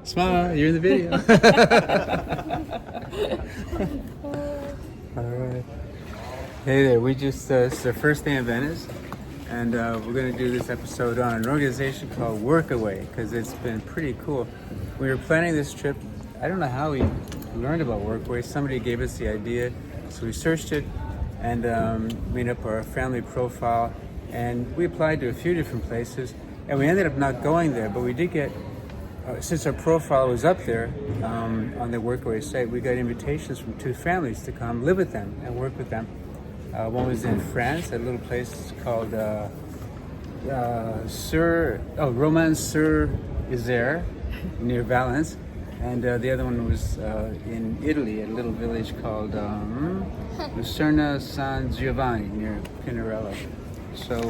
Smile, you're in the video. All right. Hey there, we just, it's our first day in Venice, and we're going to do this episode on an organization called Workaway, because it's been pretty cool. We were planning this trip. I don't know how we learned about Workaway. Somebody gave us the idea, so we searched it and made up our family profile, and we applied to a few different places, and we ended up not going there, but we did get, since our profile was up there on the Workaway site, we got invitations from two families to come live with them and work with them. One was in France, at a little place called Romans-sur-Isère, near Valence, and the other one was in Italy, at a little village called Lucerna San Giovanni, near Pinarello. So,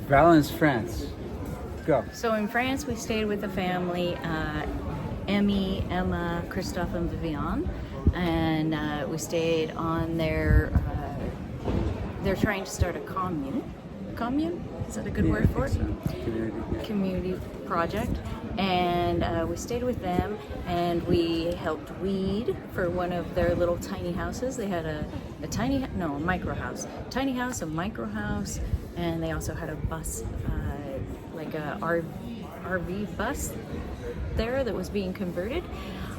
Valence, France. Go. So in France, we stayed with the family, Emmy, Emma, Christophe, and Vivian, and we stayed on their. They're trying to start a commune. Commune? Is that a good word for it? So. Community project, and we stayed with them, and we helped weed for one of their little tiny houses. They had a micro house, tiny house, a micro house, and they also had a bus. Like a RV bus there that was being converted,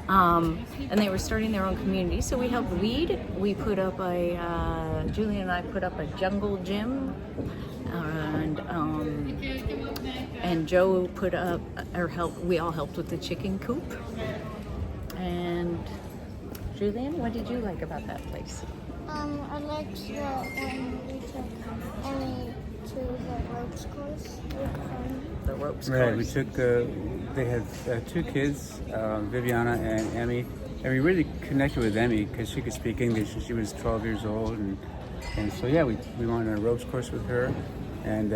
and they were starting their own community. So we helped weed. We put up Julian and I put up a jungle gym, and Joe put up we all helped with the chicken coop. And Julian, what did you like about that place? I liked when we took Emmy to the ropes course. The ropes Right, course. we took, they had two kids, Viviana and Emmy, and we really connected with Emmy because she could speak English and she was 12 years old, and so yeah, we went on a ropes course with her, and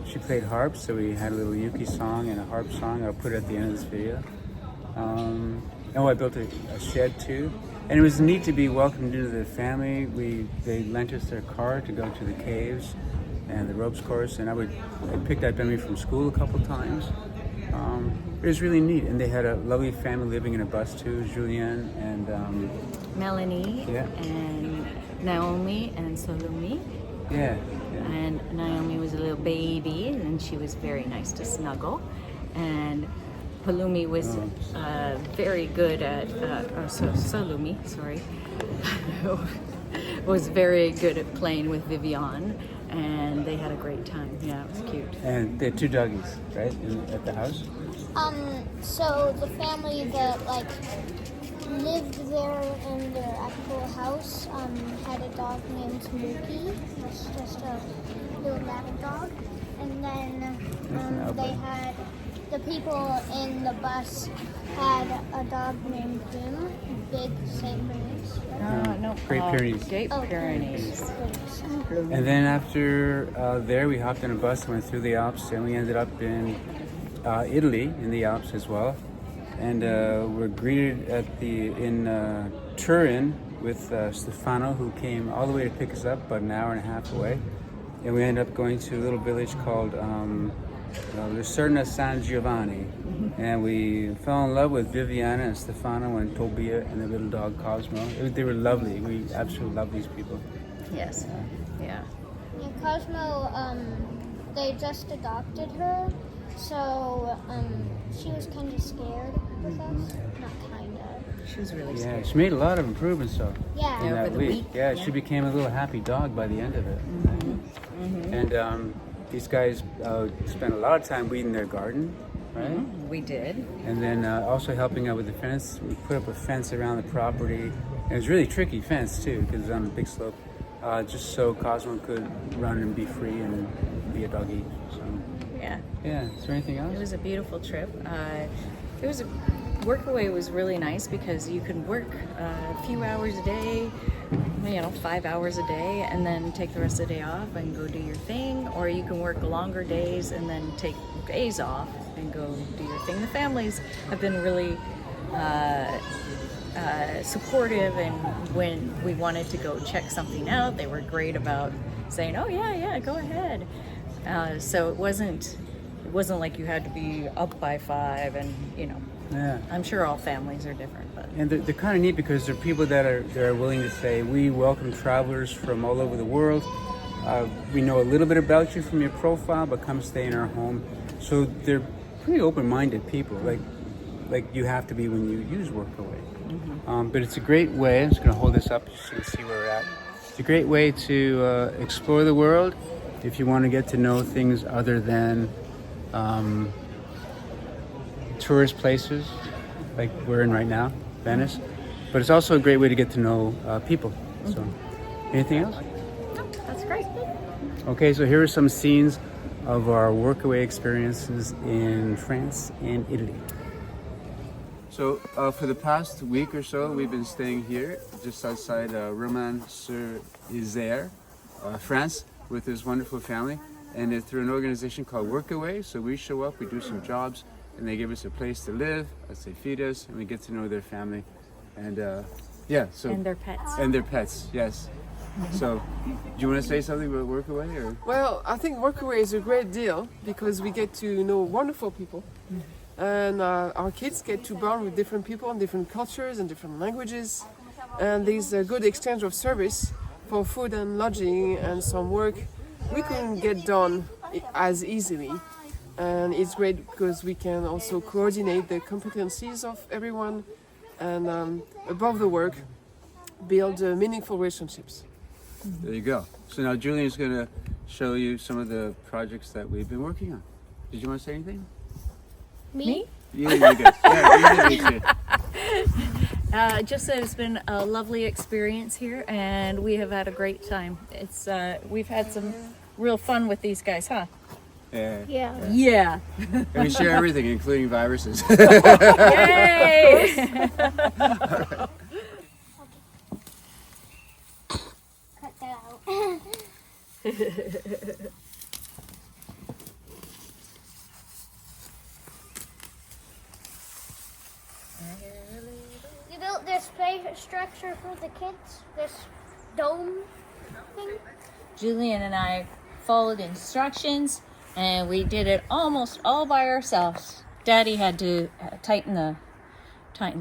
she played harp, so we had a little Yuki song and a harp song. I'll put it at the end of this video. I built a shed too, and it was neat to be welcomed into the family. They lent us their car to go to the caves and the ropes course, and I picked up Emmy from school a couple times. It was really neat, and they had a lovely family living in a bus too, Julian and Melanie, yeah. and Naomi and Salome. Yeah. And Naomi was a little baby, and she was very nice to snuggle. And Palumi was very good at, Salome, sorry, was very good at playing with Vivian, and they had a great time. Yeah, it was cute. And they had two doggies, right, at the house? So the family that lived there in their actual house had a dog named Mookie. It's just a little rabbit dog. And then they had the people in the bus had a dog named Jim, big St. Bernese. Great Pyrenees. Great Pyrenees. And then after there, we hopped on a bus and went through the Alps, and we ended up in Italy, in the Alps as well. And we're greeted in Turin with Stefano, who came all the way to pick us up, about an hour and a half away. And we ended up going to a little village called Lucerna San Giovanni. And we fell in love with Viviana and Stefano and Tobia and their little dog Cosmo. They were lovely. We absolutely love these people. Yes. Yeah. Yeah, Cosmo, they just adopted her, so she was kind of scared with us. Not kind of. She was really Yeah, scared. she made a lot of improvements though. Yeah. In Over that the week. week, Yeah, yeah. she became a little happy dog by the end of it. And these guys spent a lot of time weeding their garden, right? We did. And then also helping out with the fence. We put up a fence around the property. And it was a really tricky fence too, because it was on a big slope, just so Cosmo could run and be free and be a doggy. So Yeah. yeah, is there anything else? It was a beautiful trip. Workaway was really nice because you could work a few hours a day, 5 hours a day, and then take the rest of the day off and go do your thing, or you can work longer days and then take days off and go do your thing. The families have been really supportive, and when we wanted to go check something out, they were great about saying, "Oh yeah, go ahead." So it wasn't like you had to be up by 5 and Yeah. I'm sure all families are different, but And they're kind of neat because they're people that are willing to say, we welcome travelers from all over the world. We know a little bit about you from your profile, but come stay in our home. So they're pretty open-minded people, like you have to be when you use Workaway. But it's a great way. I'm just going to hold this up just so you can see where we're at. It's a great way to explore the world if you want to get to know things other than tourist places like we're in right now, Venice. But it's also a great way to get to know people. So, anything else? no, that's great. Okay, so here are some scenes of our Workaway experiences in France and Italy. So for the past week or so, we've been staying here just outside Romans-sur-Isère, France, with this wonderful family. And it's through an organization called Workaway. So we show up, we do some jobs, and they give us a place to live, as they feed us, and we get to know their family. And yeah, so And their pets. and their pets, yes. So, do you want to say something about Workaway, or? Well, I think Workaway is a great deal because we get to know wonderful people. And our kids get to bond with different people and different cultures and different languages. And there's a good exchange of service for food and lodging and some work we couldn't get done as easily. And it's great because we can also coordinate the competencies of everyone and above the work, build meaningful relationships. There you go. So now Julian's going to show you some of the projects that we've been working on. Did you want to say anything? Me? You good. Yeah, you did. Just that it's been a lovely experience here, and we have had a great time. It's we've had some real fun with these guys, huh? Yeah. Yeah. Yeah. And we share everything, including viruses. Yay! Cut that out. You built this play structure for the kids, this dome thing. Julian and I followed instructions, and we did it almost all by ourselves. Daddy had to tighten the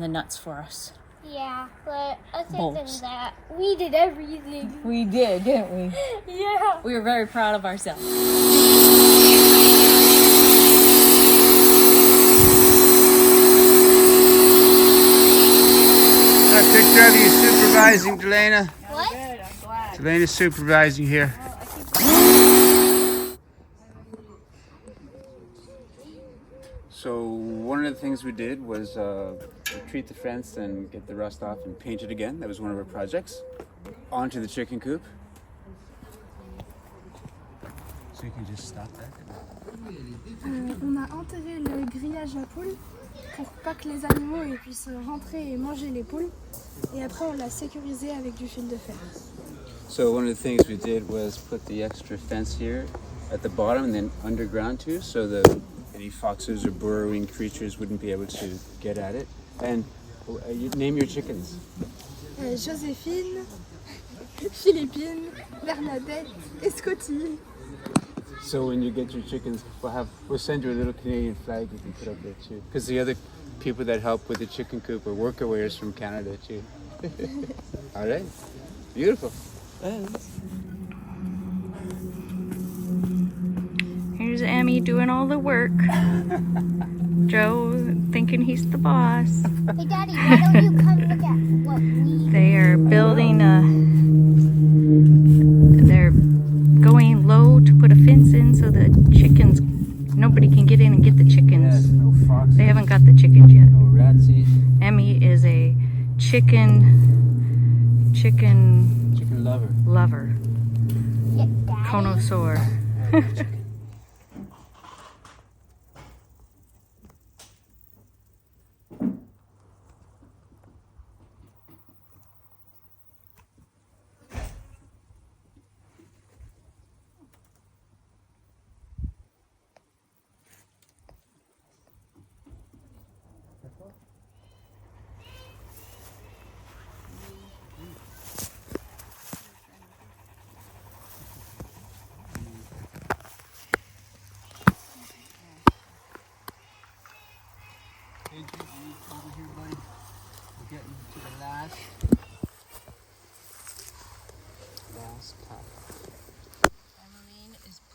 nuts for us. Yeah, but other Bolts. than that, we did everything. We did, didn't we? Yeah. We were very proud of ourselves. A picture of you supervising, Delana. What? Delana's supervising here. So one of the things we did was retreat the fence and get the rust off and paint it again. That was one of our projects. Onto the chicken coop. So you can just stop that. On a enterré le grillage à poules pour pas que les animaux ils puissent rentrer et manger les poules. Et après, on l'a sécurisé avec du fil de fer. So one of the things we did was put the extra fence here at the bottom and then underground too, so that any foxes or burrowing creatures wouldn't be able to get at it. And you name your chickens. Joséphine, Philippine, Bernadette et Scotty. So when you get your chickens, we'll send you a little Canadian flag you can put up there too. Because the other people that help with the chicken coop are Workawayers from Canada too. All right, beautiful. Here's Emmy doing all the work. Joe thinking he's the boss. Hey, Daddy, why don't you come look at what we... They are building they're going low to put a fence in so the chickens, nobody can get in and get the chickens. No foxes. They haven't got the chickens yet. No ratsies. Emmy is a chicken Chicken lover. lover, Yeah, Daddy. connoisseur.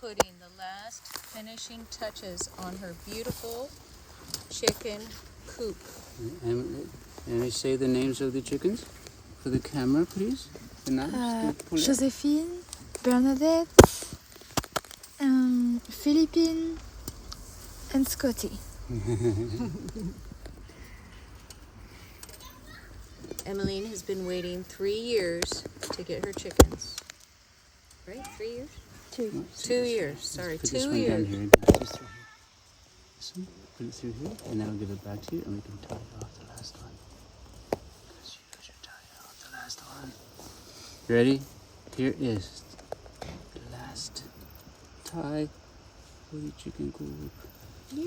putting the last finishing touches on her beautiful chicken coop. And we say the names of the chickens for the camera, please. The names. Joséphine, Bernadette, Philippine, and Scotty. Emmeline has been waiting 3 years to get her chickens. Right? 3 years? 2 years. 2 years. Sorry, Put 2 this one years. down here. Just through here. This one, put it through here, and then I'll give it back to you, and we can tie it off the last one. Because you should tie it off the last one. You ready? Here is the last tie for the chicken coop. The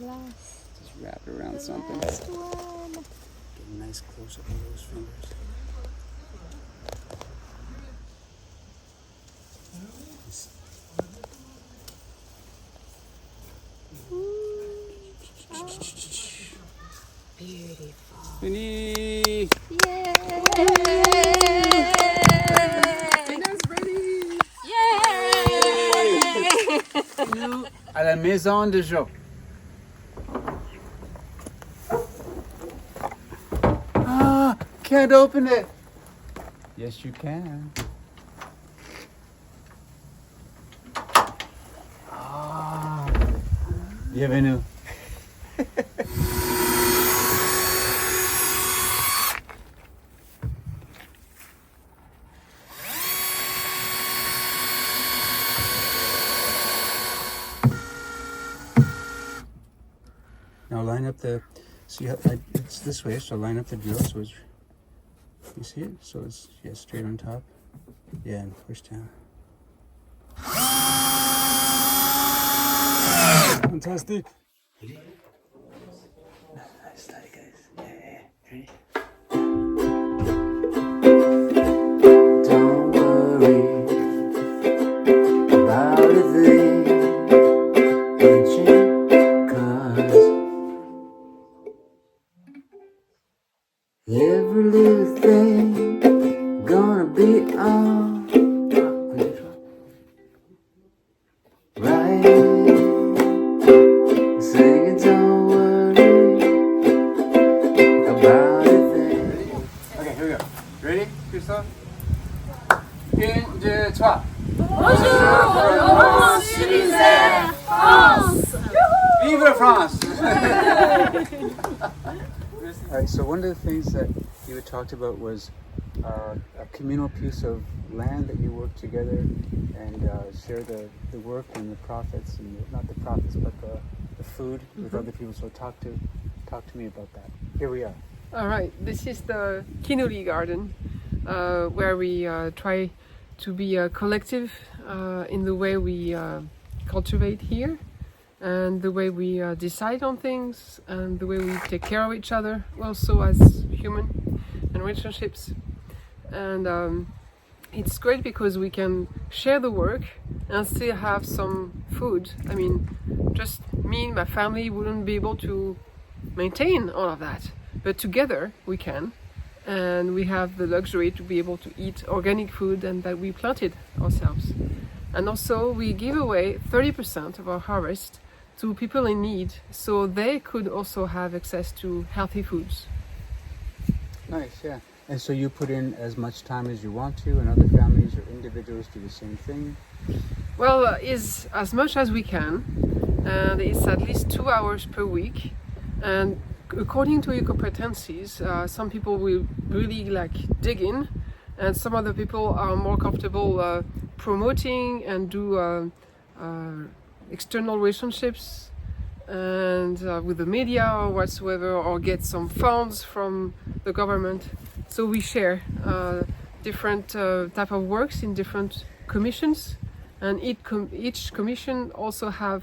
last Just wrap it around something. one. Get a nice close up of those fingers. Beautiful. Fini! Dinner's ready! Nous à la maison de Jo. Ah, can't open it. Yes, you can. Ah, bienvenue. Now line up the, see how it's this way, so line up the drill so it's, you see it? So it's, yeah, straight on top. Yeah, and push down. Fantastic. Ready? Nice tie, guys. Yeah. Ready? Don't worry about a thing, every little thing gonna be alright. Singing, don't worry about a thing. Okay, here we go. Ready, Christophe? 1, 2, 3. Bonjour, France! Vive la France! All right, so one of the things that you had talked about was a communal piece of land that you work together and share the work and the profits, and not the profits, but the food with other people. So talk to me about that. Here we are. All right, this is the Kinuli garden, where we try to be a collective in the way we cultivate here, and the way we decide on things, and the way we take care of each other, also as human and relationships. And it's great because we can share the work and still have some food. I mean, just me and my family wouldn't be able to maintain all of that, but together we can, and we have the luxury to be able to eat organic food and that we planted ourselves. And also we give away 30% of our harvest to people in need, so they could also have access to healthy foods. Nice, yeah. And so you put in as much time as you want to, and other families or individuals do the same thing? Well, is as much as we can, and it's at least 2 hours per week. And according to your competencies, some people will really dig in, and some other people are more comfortable promoting and do external relationships and with the media or whatsoever, or get some funds from the government. So we share different type of works in different commissions, and each commission also have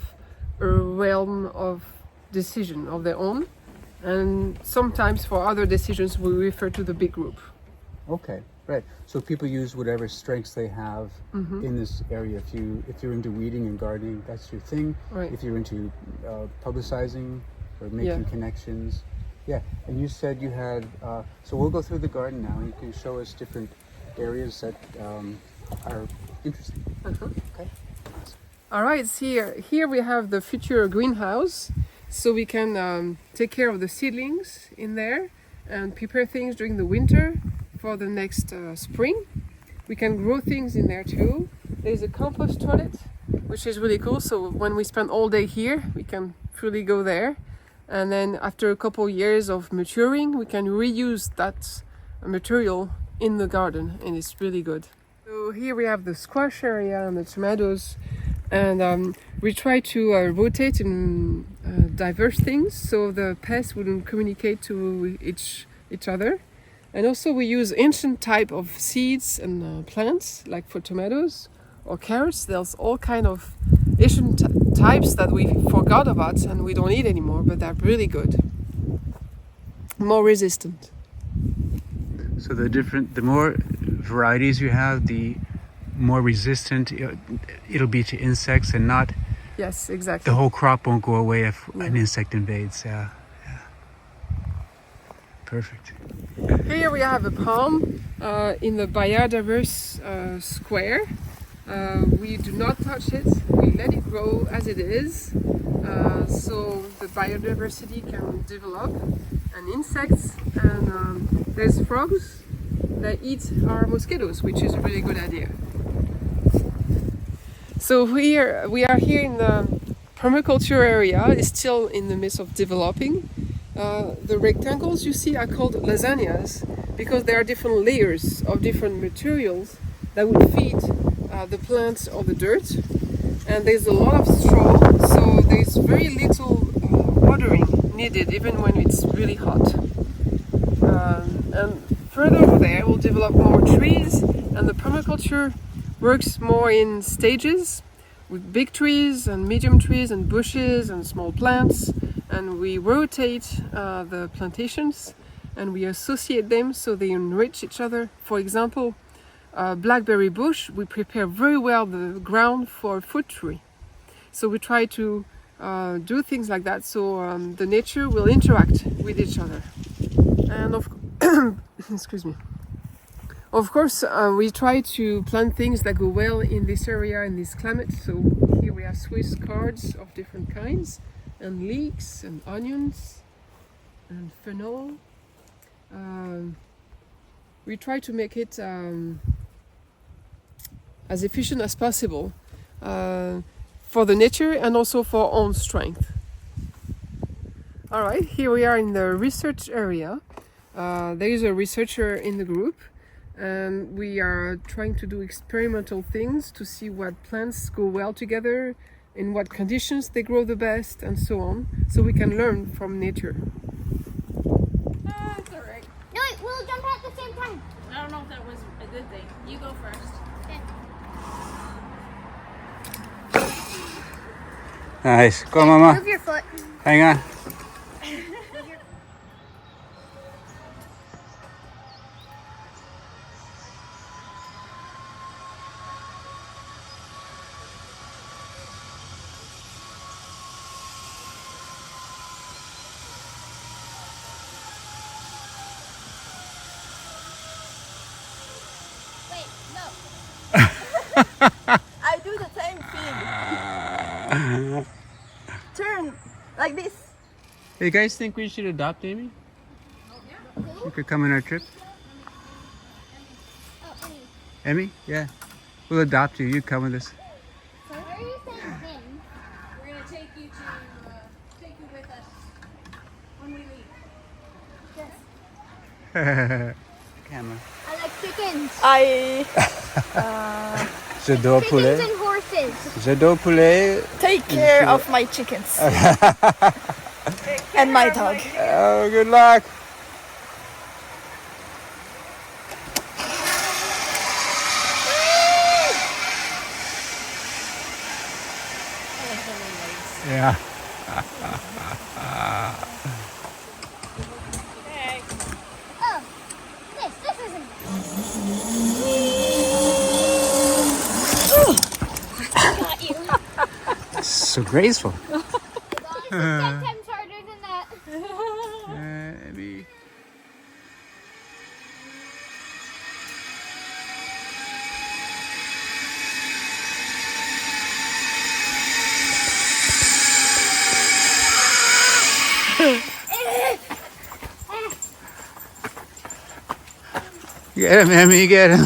a realm of decision of their own, and sometimes for other decisions we refer to the big group. Okay, right. So people use whatever strengths they have in this area. If you're into weeding and gardening, that's your thing. Right. If you're into publicizing or making connections, yeah. And you said you had. So we'll go through the garden now, and you can show us different areas that are interesting. Okay. All right, here we have the future greenhouse, so we can take care of the seedlings in there and prepare things during the winter for the next spring. We can grow things in there too. There's a compost toilet, which is really cool. So when we spend all day here, we can freely go there. And then after a couple years of maturing, we can reuse that material in the garden, and it's really good. So here we have the squash area and the tomatoes, and we try to rotate in diverse things so the pests wouldn't communicate to each other. And also we use ancient type of seeds and plants, like for tomatoes or carrots. There's all kind of ancient types that we forgot about and we don't eat anymore, but they're really good. More resistant. So the more varieties you have, the more resistant it'll be to insects, and not Yes, exactly. the whole crop won't go away if an insect invades. Yeah. Perfect. Here we have a palm in the biodiverse square. We do not touch it, we let it grow as it is, so the biodiversity can develop, and insects, and there's frogs that eat our mosquitoes, which is a really good idea. So here we are here in the permaculture area. It's still in the midst of developing. The rectangles you see are called lasagnas because there are different layers of different materials that would feed the plants or the dirt. And there's a lot of straw, so there's very little watering needed even when it's really hot. And further over there we'll develop more trees, and the permaculture works more in stages with big trees and medium trees and bushes and small plants. And we rotate the plantations and we associate them so they enrich each other. For example, blackberry bush, we prepare very well the ground for a fruit tree. So we try to do things like that so the nature will interact with each other. And excuse me. Of course, we try to plant things that go well in this area, in this climate. So here we have Swiss cards of different kinds, and leeks, and onions, and fennel. We try to make it as efficient as possible for the nature and also for our own strength. All right, here we are in the research area. There is a researcher in the group, and we are trying to do experimental things to see what plants go well together, in what conditions they grow the best, and so on, so we can learn from nature. It's alright. No, wait, we'll jump at the same time. I don't know if that was a good thing. You go first. Nice. Go, Mama. Move your foot. Hang on. Wait, no. I do the same thing. Turn like this. Hey, you guys think we should adopt Amy? She could come on our trip. Oh, Emmy? Yeah. We'll adopt you. You come with us. why are you saying him? We're gonna take you with us when we leave. Camera. I like chickens. J'adore Chickens poulet. and horses. J'adore poulet. Take care of my chickens and my dog. Oh, good luck. Yeah. Oh, this isn't. Got you. So graceful. It's 10 times harder than that. Emmy. Get him, Emmy, get him.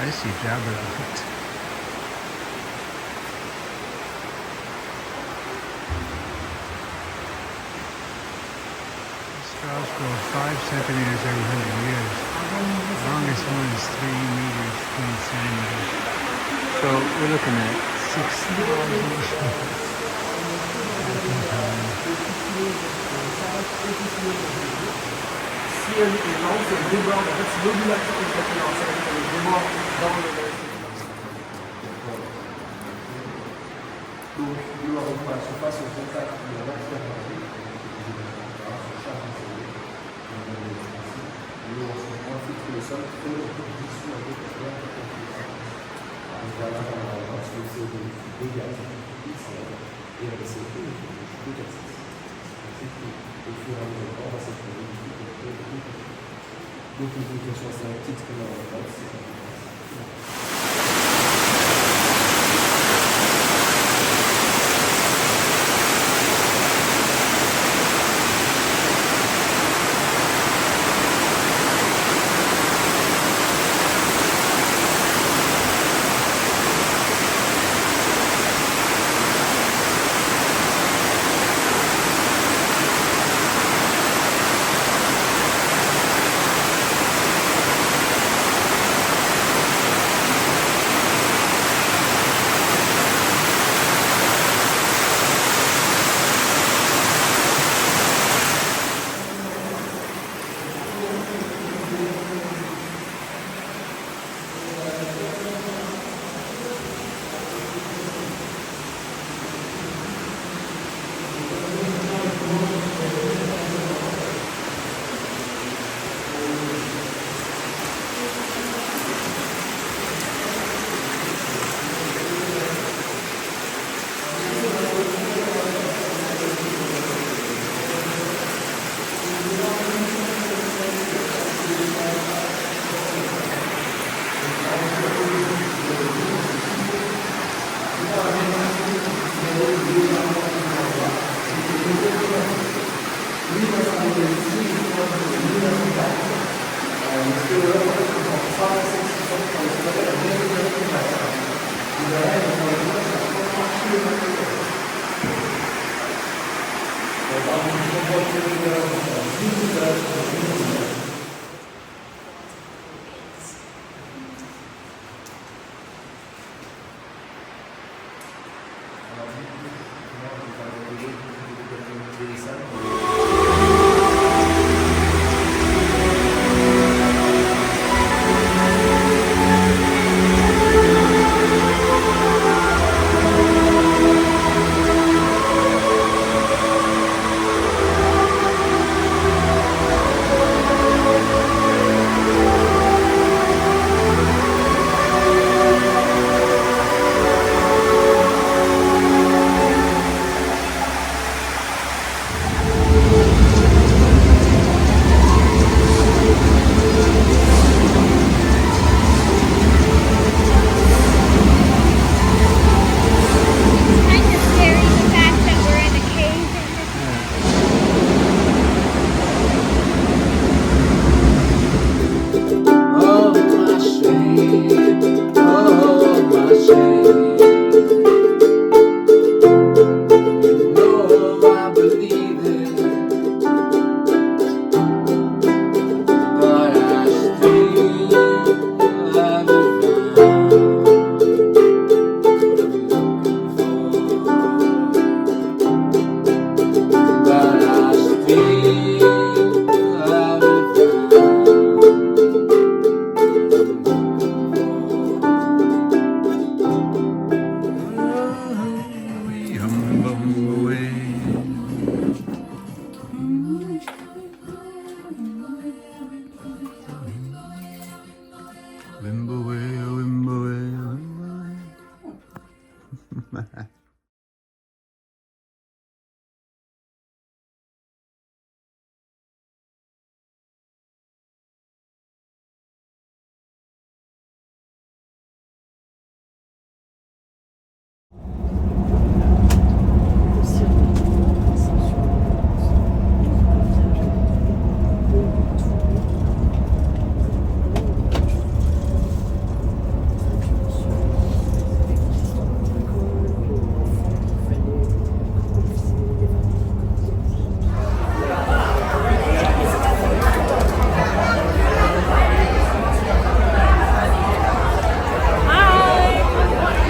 I see Jabber elephant. Straws grow 5 centimeters every 100 years. The longest one is 3 meters, 20 centimeters. So we're looking at 6,000. Si elle est lente, elle déborde. En fait, c'est l'ovulation qui est lancée, elle déborde dans le donc, l'eau arrive à la surface au contact de la matière organique. L'eau ensuite infiltre le sol, crée le tissu un peu plus clair que le voilà, parce que c'est des gaz, et elle s'est fait des gaz. Au fur et à mesure, on va s'exprimer. Donc, une éducation assez petite comme la France.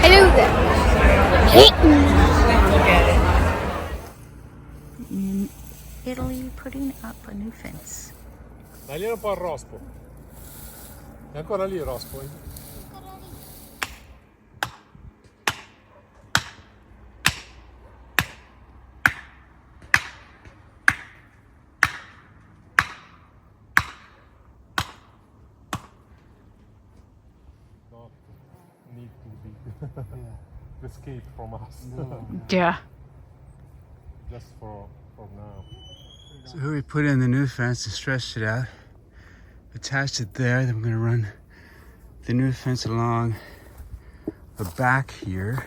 Hello there. In Italy, putting up a new fence. Tagliano un po' il rospo. È ancora lì il rospo? Not need to be to escape from us. Yeah. Just for now. So here we put in the new fence and stretched it out, attached it there. Then we're gonna run the new fence along the back here.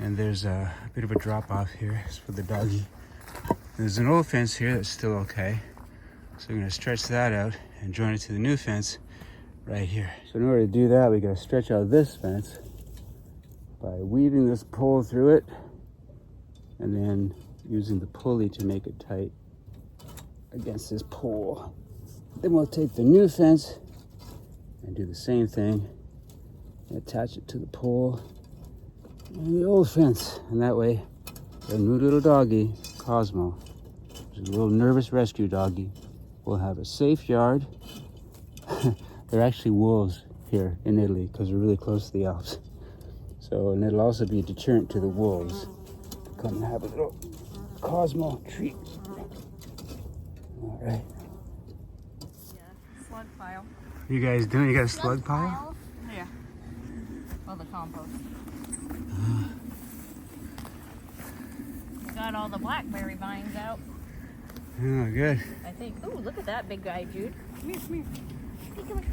And there's a bit of a drop off here. It's for the doggy. There's an old fence here that's still okay. So we're gonna stretch that out and join it to the new fence right here. So in order to do that, we gotta stretch out this fence by weaving this pole through it and then using the pulley to make it tight against this pole. Then we'll take the new fence and do the same thing and attach it to the pole and the old fence. And that way, the new little doggy, Cosmo, which is a little nervous rescue doggy, will have a safe yard. There are actually wolves here in Italy because we're really close to the Alps. So, and it'll also be a deterrent to the wolves to come and have a little Cosmo treat. All right. Slug pile. What are you guys doing? You got a slug pile? Yeah. Well, the compost. Got all the blackberry vines out, Oh, good. I think. Ooh, look at that big guy, Jude. Come here, come here. Hey, come here.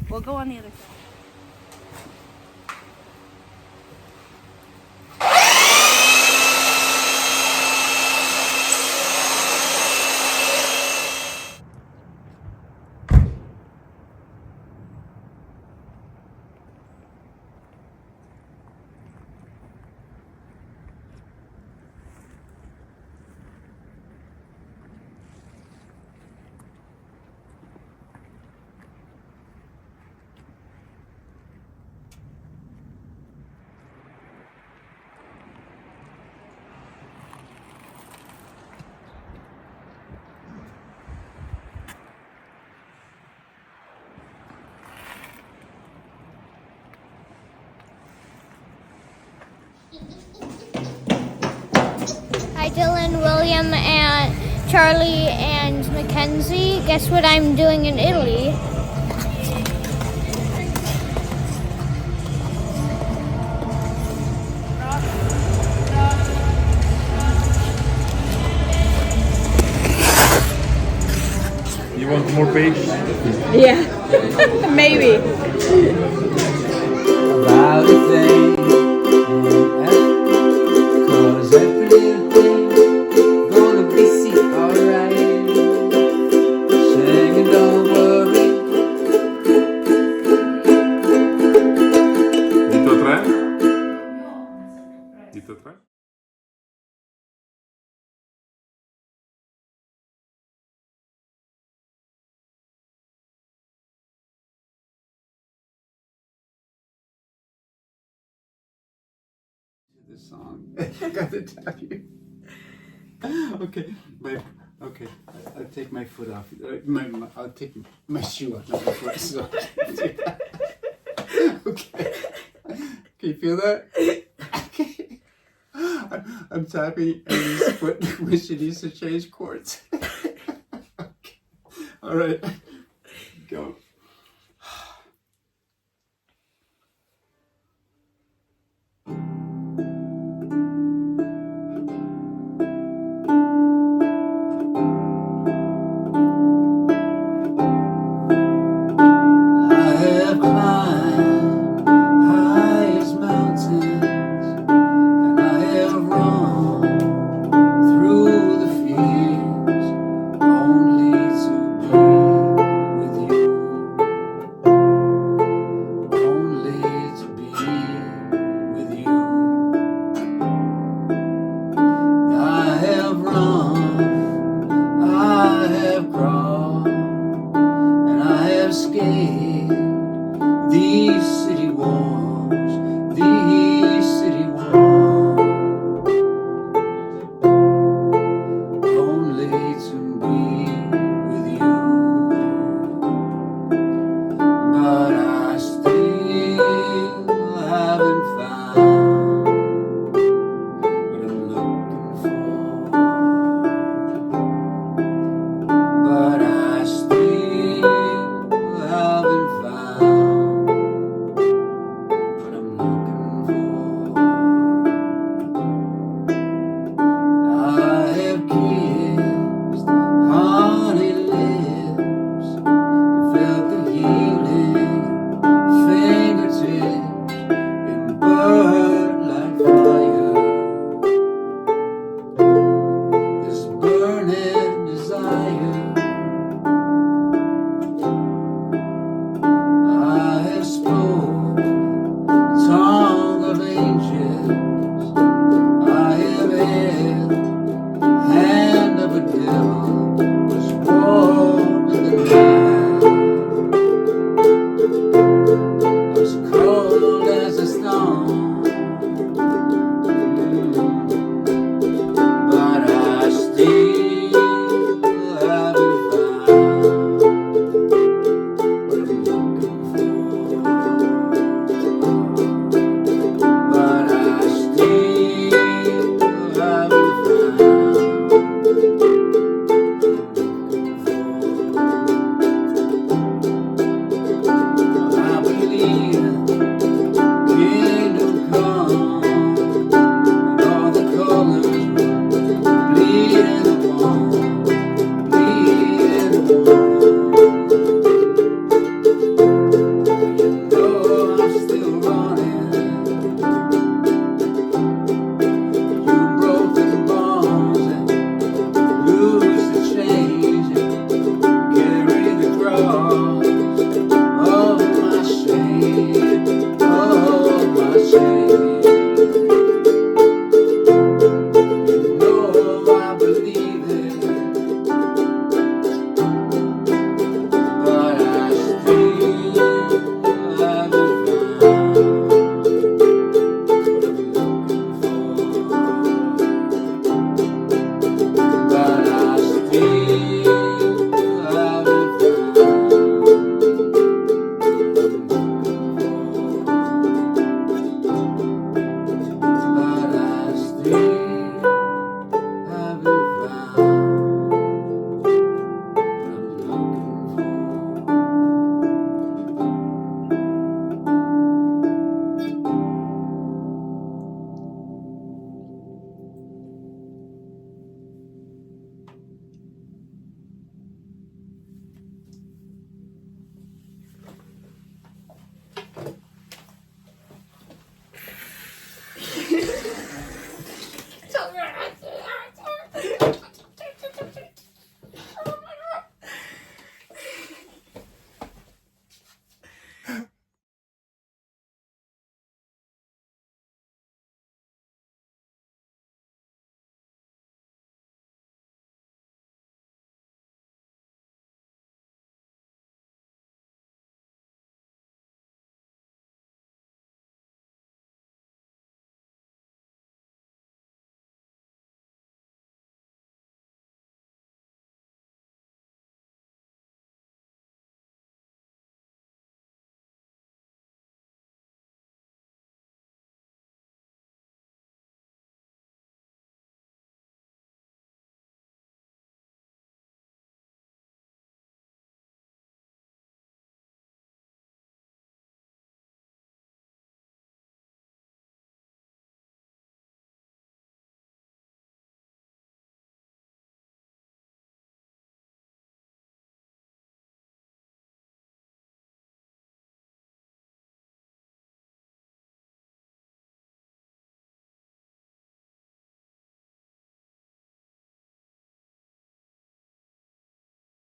We'll go on the other side. Hi, Dylan, William, and Charlie, and Mackenzie. Guess what I'm doing in Italy? You want more page? Yeah, maybe. About the thing, cause everything gonna be alright. Singing, don't worry. Dito 3? Dito 3? This song. I got to tell you. Okay, I'll take my foot off. I'll take my shoe off, not my foot. So I can't do that. Okay. Can you feel that? Okay. I'm tapping Amy's foot when she needs to change cords. Okay. All right. Go.